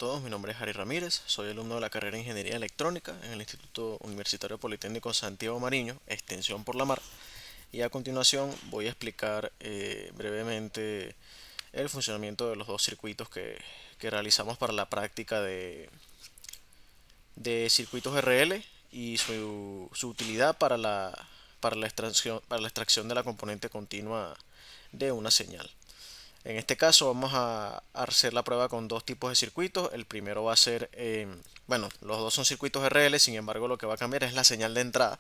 todos, mi nombre es Harry Ramírez, soy alumno de la carrera de Ingeniería Electrónica en el Instituto Universitario Politécnico Santiago Mariño, extensión por la mar, y a continuación voy a explicar brevemente el funcionamiento de los dos circuitos que realizamos para la práctica de circuitos RL y su utilidad para la extracción de la componente continua de una señal. En este caso vamos a hacer la prueba con dos tipos de circuitos. El primero va a ser, bueno, los dos son circuitos RL, sin embargo lo que va a cambiar es la señal de entrada.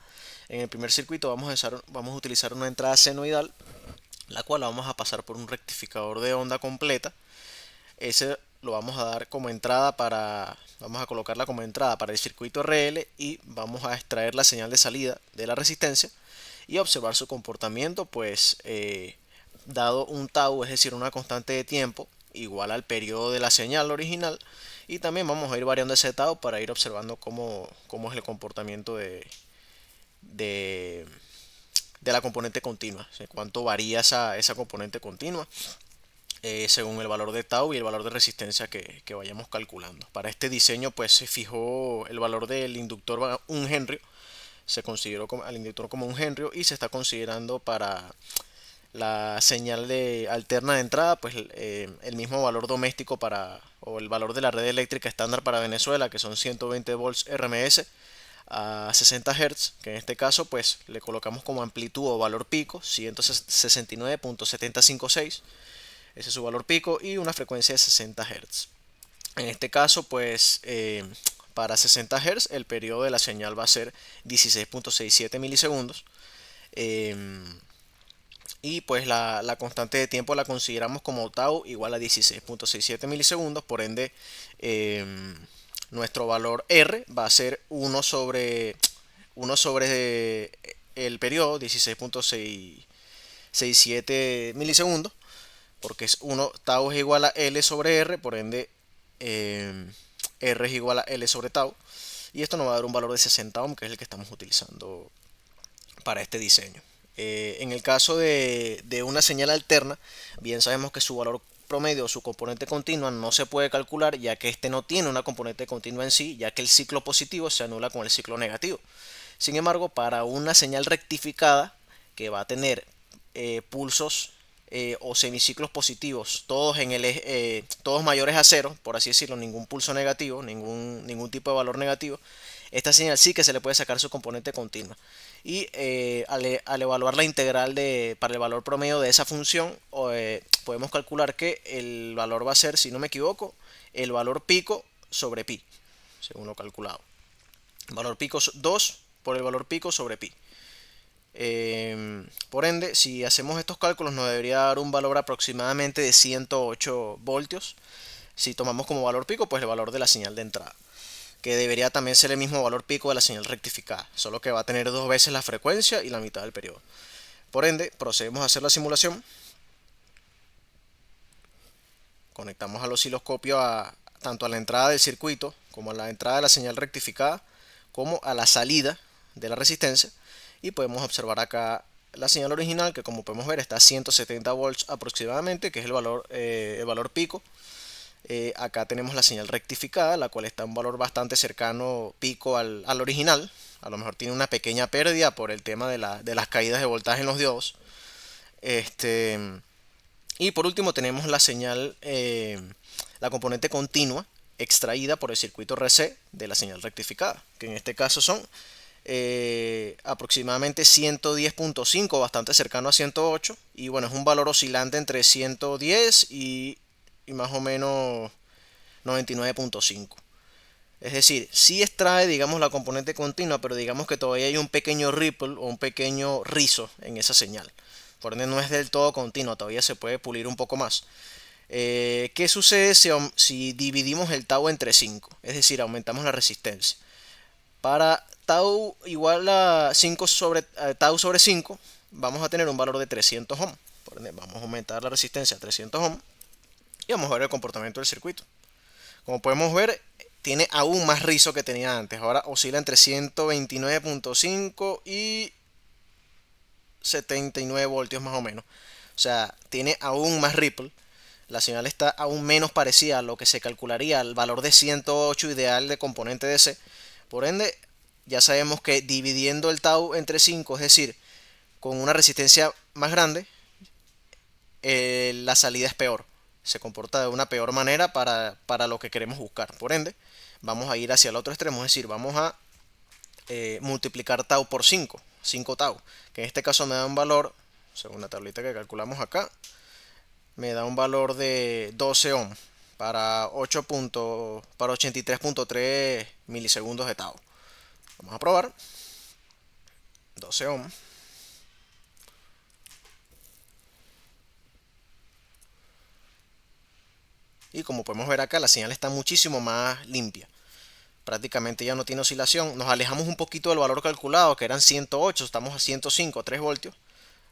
En el primer circuito vamos a utilizar una entrada senoidal, la cual la vamos a pasar por un rectificador de onda completa. Ese lo vamos a dar como entrada vamos a colocarla como entrada para el circuito RL y vamos a extraer la señal de salida de la resistencia y observar su comportamiento, pues dado un tau, es decir, una constante de tiempo igual al periodo de la señal original, y también vamos a ir variando ese tau para ir observando cómo es el comportamiento de, de la componente continua, o sea, cuánto varía esa componente continua según el valor de tau y el valor de resistencia que vayamos calculando. Para este diseño pues se fijó el valor del inductor 1 Henry, se consideró al inductor como 1 Henry y se está considerando para la señal alterna de entrada, pues el mismo valor doméstico o el valor de la red eléctrica estándar para Venezuela, que son 120 volts RMS a 60 Hz, que en este caso pues le colocamos como amplitud o valor pico 169.756, ese es su valor pico, y una frecuencia de 60 Hz. En este caso pues para 60 Hz el periodo de la señal va a ser 16.67 milisegundos. Y pues la constante de tiempo la consideramos como tau igual a 16.67 milisegundos, por ende nuestro valor R va a ser 1 sobre el periodo 16.67 milisegundos, porque es 1, tau es igual a L sobre R, por ende R es igual a L sobre tau, y esto nos va a dar un valor de 60 ohm, que es el que estamos utilizando para este diseño. En el caso de una señal alterna, bien sabemos que su valor promedio o su componente continua no se puede calcular, ya que este no tiene una componente continua en sí, ya que el ciclo positivo se anula con el ciclo negativo. Sin embargo, para una señal rectificada que va a tener pulsos o semiciclos positivos, todos mayores a cero, por así decirlo, ningún pulso negativo, ningún tipo de valor negativo, esta señal sí que se le puede sacar su componente continua. Y al evaluar la integral para el valor promedio de esa función, podemos calcular que el valor va a ser, si no me equivoco, el valor pico sobre pi, según lo calculado. El valor pico 2 por el valor pico sobre pi. Por ende, si hacemos estos cálculos nos debería dar un valor aproximadamente de 108 voltios. Si tomamos como valor pico, pues el valor de la señal de entrada, que debería también ser el mismo valor pico de la señal rectificada, solo que va a tener 2 veces la frecuencia y la mitad del periodo. Por ende, procedemos a hacer la simulación. Conectamos al osciloscopio tanto a la entrada del circuito como a la entrada de la señal rectificada, como a la salida de la resistencia, y podemos observar acá la señal original, que como podemos ver está a 170 volts aproximadamente, que es el valor pico. Acá tenemos la señal rectificada, la cual está a un valor bastante cercano pico al original. A lo mejor tiene una pequeña pérdida por el tema de las caídas de voltaje en los diodos. Y por último tenemos la señal, la componente continua extraída por el circuito RC de la señal rectificada, que en este caso son aproximadamente 110.5, bastante cercano a 108, y bueno, es un valor oscilante entre 110 y más o menos 99.5. Es decir, sí extrae, digamos, la componente continua, pero digamos que todavía hay un pequeño ripple o un pequeño rizo en esa señal. Por ende no es del todo continua, todavía se puede pulir un poco más. ¿Qué sucede si dividimos el tau entre 5? Es decir, aumentamos la resistencia. Para tau igual a 5 sobre tau sobre 5, vamos a tener un valor de 300 ohm. Por ende, vamos a aumentar la resistencia a 300 ohm y vamos a ver el comportamiento del circuito. Como podemos ver, tiene aún más rizo que tenía antes. Ahora oscila entre 129.5 y 79 voltios más o menos. O sea, tiene aún más ripple. la señal está aún menos parecida a lo que se calcularía al valor de 108 ideal de componente DC. Por ende, ya sabemos que dividiendo el tau entre 5, es decir, con una resistencia más grande, la salida es peor. Se comporta de una peor manera para lo que queremos buscar. Por ende, vamos a ir hacia el otro extremo, es decir, vamos a multiplicar tau por 5 tau, que en este caso me da un valor, según la tablita que calculamos acá, me da un valor de 12 ohm para 83.3 milisegundos de tau. Vamos a probar. 12 ohm. Y como podemos ver acá, la señal está muchísimo más limpia. Prácticamente ya no tiene oscilación. Nos alejamos un poquito del valor calculado, que eran 108, estamos a 105, 3 voltios.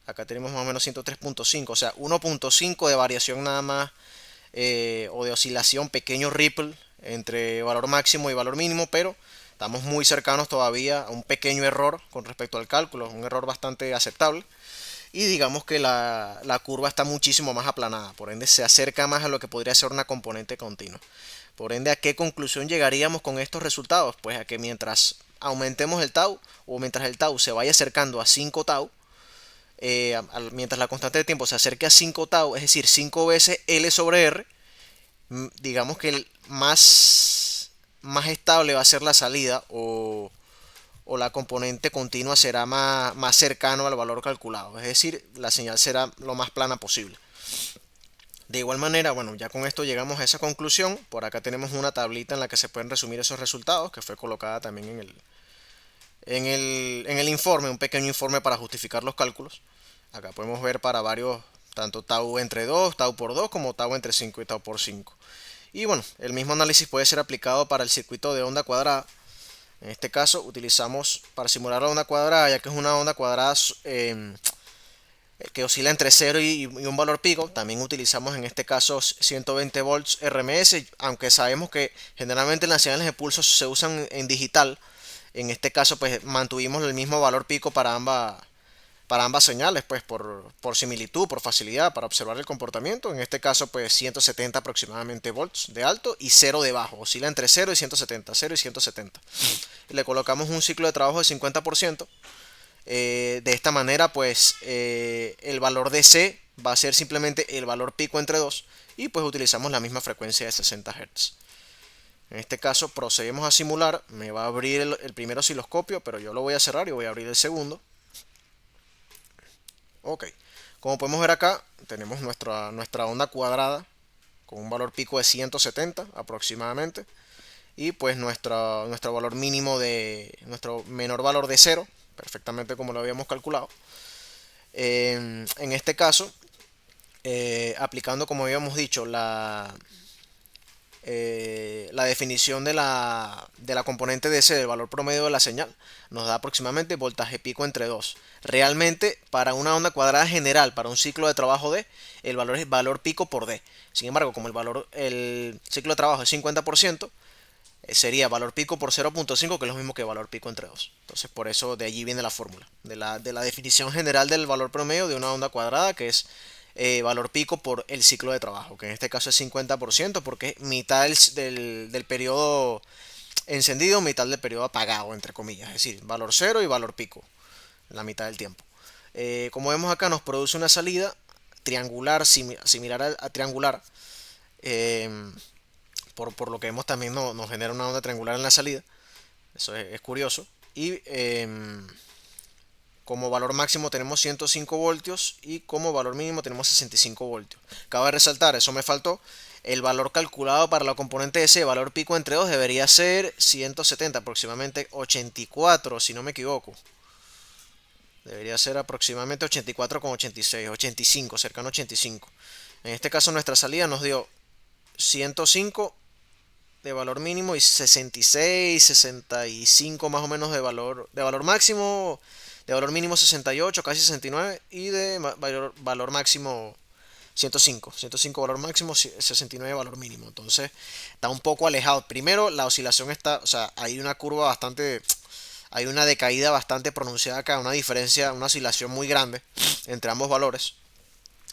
Acá tenemos más o menos 103.5, o sea, 1.5 de variación nada más, o de oscilación, pequeño ripple entre valor máximo y valor mínimo, pero estamos muy cercanos todavía a un pequeño error con respecto al cálculo, un error bastante aceptable. Y digamos que la curva está muchísimo más aplanada, por ende se acerca más a lo que podría ser una componente continua. Por ende, ¿a qué conclusión llegaríamos con estos resultados? Pues a que mientras aumentemos el tau, o mientras el tau se vaya acercando a 5 tau, mientras la constante de tiempo se acerque a 5 tau, es decir, 5 veces L sobre R, digamos que el más estable va a ser la salida, o la componente continua será más cercano al valor calculado, es decir, la señal será lo más plana posible. De igual manera, bueno, ya con esto llegamos a esa conclusión. Por acá tenemos una tablita en la que se pueden resumir esos resultados, que fue colocada también en el informe, un pequeño informe para justificar los cálculos. Acá podemos ver para varios, tanto tau entre 2, tau por 2, como tau entre 5 y tau por 5. Y bueno, el mismo análisis puede ser aplicado para el circuito de onda cuadrada. En este caso utilizamos, para simular la onda cuadrada, ya que es una onda cuadrada que oscila entre 0 y un valor pico, también utilizamos en este caso 120 volts RMS, aunque sabemos que generalmente las señales de pulso se usan en digital. En este caso pues mantuvimos el mismo valor pico para ambas señales, pues por similitud, por facilidad para observar el comportamiento. En este caso pues 170 aproximadamente volts de alto y 0 de bajo, oscila entre 0 y 170, 0 y 170. Y le colocamos un ciclo de trabajo de 50%. De esta manera pues el valor de C va a ser simplemente el valor pico entre 2, y pues utilizamos la misma frecuencia de 60 Hz. En este caso procedemos a simular. Me va a abrir el primer osciloscopio, pero yo lo voy a cerrar y voy a abrir el segundo. Ok, como podemos ver acá tenemos nuestra onda cuadrada con un valor pico de 170 aproximadamente, y pues nuestro valor mínimo nuestro menor valor de 0, perfectamente como lo habíamos calculado. En este caso, aplicando, como habíamos dicho, la definición de la componente DC del valor promedio de la señal, nos da aproximadamente voltaje pico entre 2. Realmente, para una onda cuadrada general, para un ciclo de trabajo D, el valor es valor pico por D. Sin embargo, como el ciclo de trabajo es 50%, sería valor pico por 0.5, que es lo mismo que valor pico entre 2. Entonces, por eso de allí viene la fórmula, de la definición general del valor promedio de una onda cuadrada, que es valor pico por el ciclo de trabajo, que en este caso es 50%, porque es mitad del periodo encendido, mitad del periodo apagado, entre comillas, es decir, valor 0 y valor pico, la mitad del tiempo. Como vemos acá, nos produce una salida triangular, similar a triangular. Por lo que vemos también nos genera una onda triangular en la salida. Eso es curioso. Y como valor máximo tenemos 105 voltios y como valor mínimo tenemos 65 voltios. Cabe resaltar, eso me faltó, el valor calculado para la componente DC, valor pico entre 2, debería ser 170, aproximadamente 84, si no me equivoco. Debería ser aproximadamente 84,86, 85, cercano a 85. En este caso nuestra salida nos dio 105 de valor mínimo y 66, 65 más o menos de valor máximo, de valor mínimo 68, casi 69, y de valor máximo 105 valor máximo, 69 valor mínimo. Entonces está un poco alejado. Primero, la oscilación está, o sea, hay una curva bastante, hay una decaída bastante pronunciada acá, una diferencia, una oscilación muy grande entre ambos valores.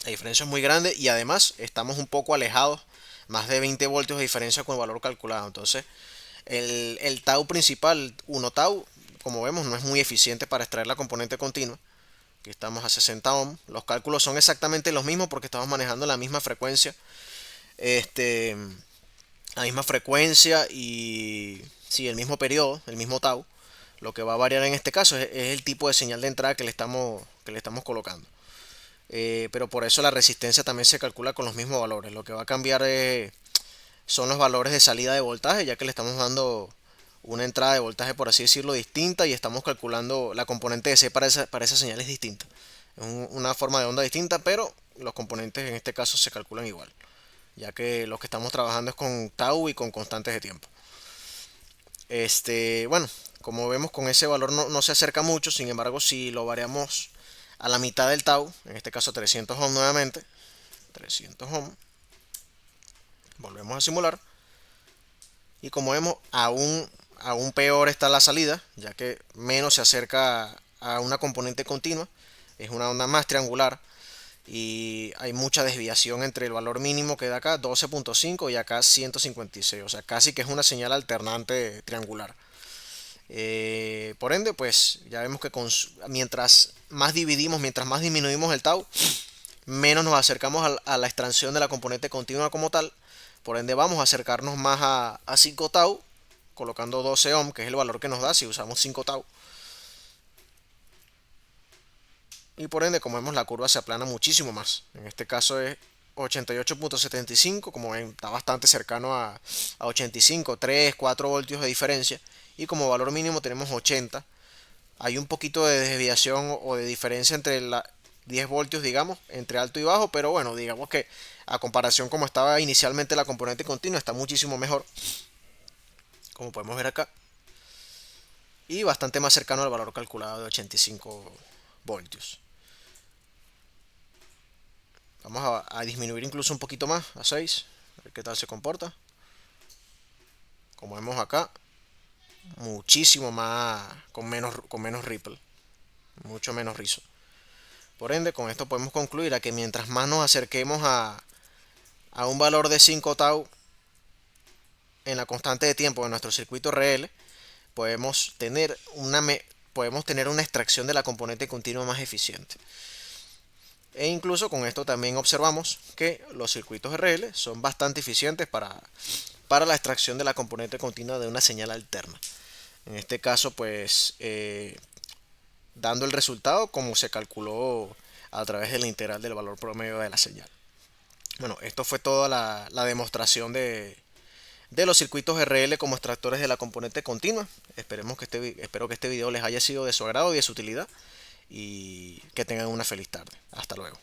La diferencia es muy grande y además estamos un poco alejados, más de 20 voltios de diferencia con el valor calculado. Entonces, el tau principal, 1 tau, como vemos, no es muy eficiente para extraer la componente continua. Aquí estamos a 60 ohm. Los cálculos son exactamente los mismos porque estamos manejando la misma frecuencia. Este, la misma frecuencia y sí, el mismo periodo, el mismo tau. Lo que va a variar en este caso es el tipo de señal de entrada que le estamos colocando. Pero por eso la resistencia también se calcula con los mismos valores. Lo que va a cambiar son los valores de salida de voltaje, ya que le estamos dando una entrada de voltaje, por así decirlo, distinta y estamos calculando la componente de C para esa señal es distinta. Es una forma de onda distinta, pero los componentes en este caso se calculan igual, ya que lo que estamos trabajando es con tau y con constantes de tiempo. Bueno, como vemos con ese valor no se acerca mucho, sin embargo si lo variamos a la mitad del tau, en este caso 300 ohm nuevamente, 300 ohm, volvemos a simular y como vemos aún peor está la salida, ya que menos se acerca a una componente continua, es una onda más triangular y hay mucha desviación entre el valor mínimo que da acá 12.5 y acá 156, o sea casi que es una señal alternante triangular. Por ende, pues ya vemos que mientras más dividimos, mientras más disminuimos el tau, menos nos acercamos a la extracción de la componente continua como tal. Por ende, vamos a acercarnos más a 5 tau, colocando 12 ohm, que es el valor que nos da si usamos 5 tau. Y por ende, como vemos, la curva se aplana muchísimo más. En este caso es 88.75, como ven, está bastante cercano a 85, 3, 4 voltios de diferencia. Y como valor mínimo tenemos 80. Hay un poquito de desviación o de diferencia entre 10 voltios, digamos, entre alto y bajo, pero bueno, digamos que a comparación como estaba inicialmente la componente continua, está muchísimo mejor, como podemos ver acá, y bastante más cercano al valor calculado de 85 voltios. Vamos a disminuir incluso un poquito más, a 6, a ver qué tal se comporta. Como vemos acá, muchísimo más, con menos ripple, mucho menos rizo. Por ende, con esto podemos concluir a que mientras más nos acerquemos a un valor de 5 tau en la constante de tiempo de nuestro circuito RL, podemos tener podemos tener una extracción de la componente continua más eficiente. E incluso con esto también observamos que los circuitos RL son bastante eficientes para la extracción de la componente continua de una señal alterna. En este caso, pues, dando el resultado como se calculó a través de la integral del valor promedio de la señal. Bueno, esto fue toda la demostración de los circuitos RL como extractores de la componente continua. Espero que este video les haya sido de su agrado y de su utilidad y que tengan una feliz tarde. Hasta luego.